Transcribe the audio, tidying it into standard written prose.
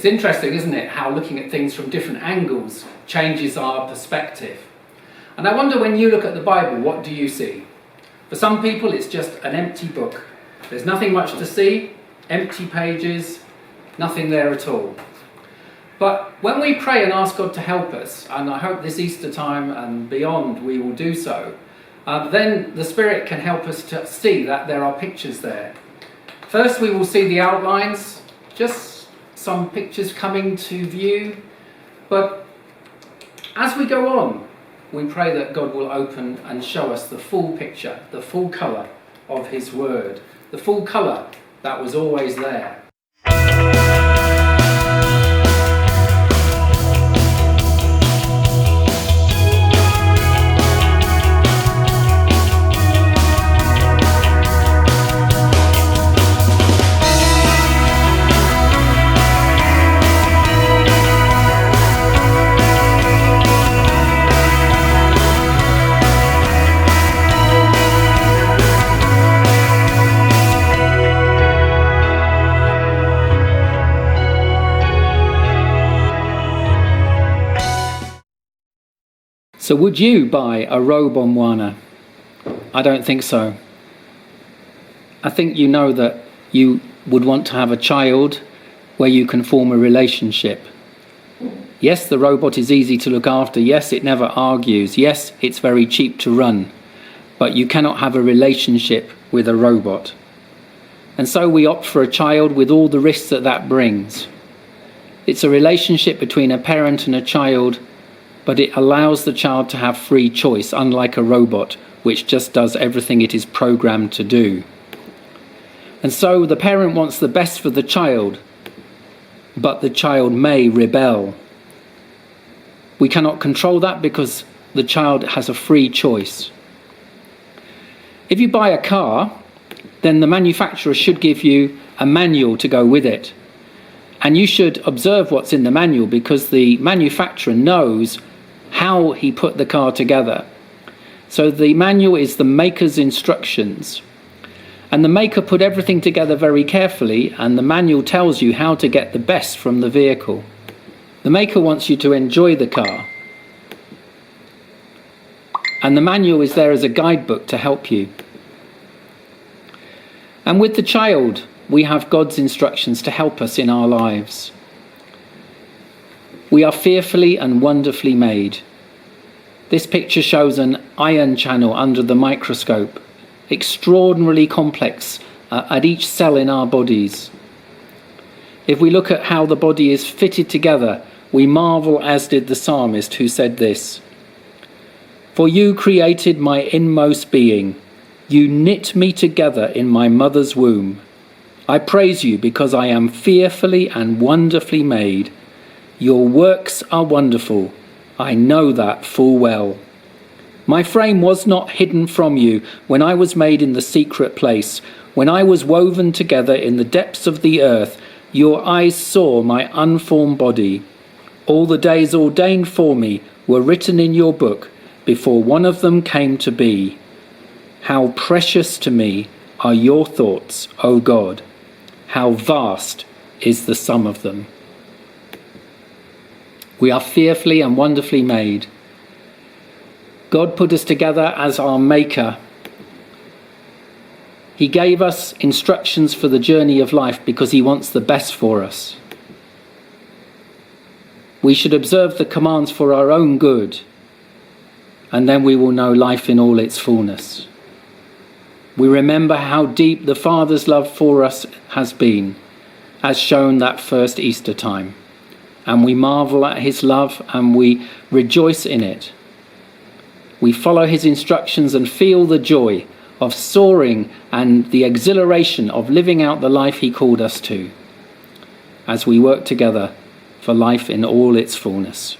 It's interesting, isn't it, how looking at things from different angles changes our perspective. And I wonder, when you look at the Bible, what do you see? For some people, it's just an empty book. There's nothing much to see, empty pages, nothing there at all. But when we pray and ask God to help us, and I hope this Easter time and beyond we will do so, then the Spirit can help us to see that there are pictures there. First, we will see the outlines, just some pictures coming to view. But as we go on, we pray that God will open and show us the full picture, the full colour of His Word, the full colour that was always there. So would you buy a robe on Moana? I don't think so. I think you know that you would want to have a child where you can form a relationship. Yes, the robot is easy to look after. Yes, it never argues. Yes, it's very cheap to run. But you cannot have a relationship with a robot. And so we opt for a child with all the risks that that brings. It's a relationship between a parent and a child, but it allows the child to have free choice, unlike a robot, which just does everything it is programmed to do. And so the parent wants the best for the child, but the child may rebel. We cannot control that because the child has a free choice. If you buy a car, then the manufacturer should give you a manual to go with it. And you should observe what's in the manual, because the manufacturer knows how he put the car together. So the manual is the maker's instructions. And the maker put everything together very carefully, and the manual tells you how to get the best from the vehicle. The maker wants you to enjoy the car. And the manual is there as a guidebook to help you. And with the child, we have God's instructions to help us in our lives. We are fearfully and wonderfully made. This picture shows an ion channel under the microscope, extraordinarily complex at each cell in our bodies. If we look at how the body is fitted together, we marvel, as did the psalmist who said this: "For you created my inmost being, you knit me together in my mother's womb. I praise you because I am fearfully and wonderfully made. Your works are wonderful. I know that full well. My frame was not hidden from you when I was made in the secret place. When I was woven together in the depths of the earth, your eyes saw my unformed body. All the days ordained for me were written in your book before one of them came to be. How precious to me are your thoughts, O God. How vast is the sum of them." We are fearfully and wonderfully made. God put us together as our maker. He gave us instructions for the journey of life because he wants the best for us. We should observe the commands for our own good, and then we will know life in all its fullness. We remember how deep the Father's love for us has been, as shown that first Easter time. And we marvel at his love and we rejoice in it. We follow his instructions and feel the joy of soaring and the exhilaration of living out the life he called us to, as we work together for life in all its fullness.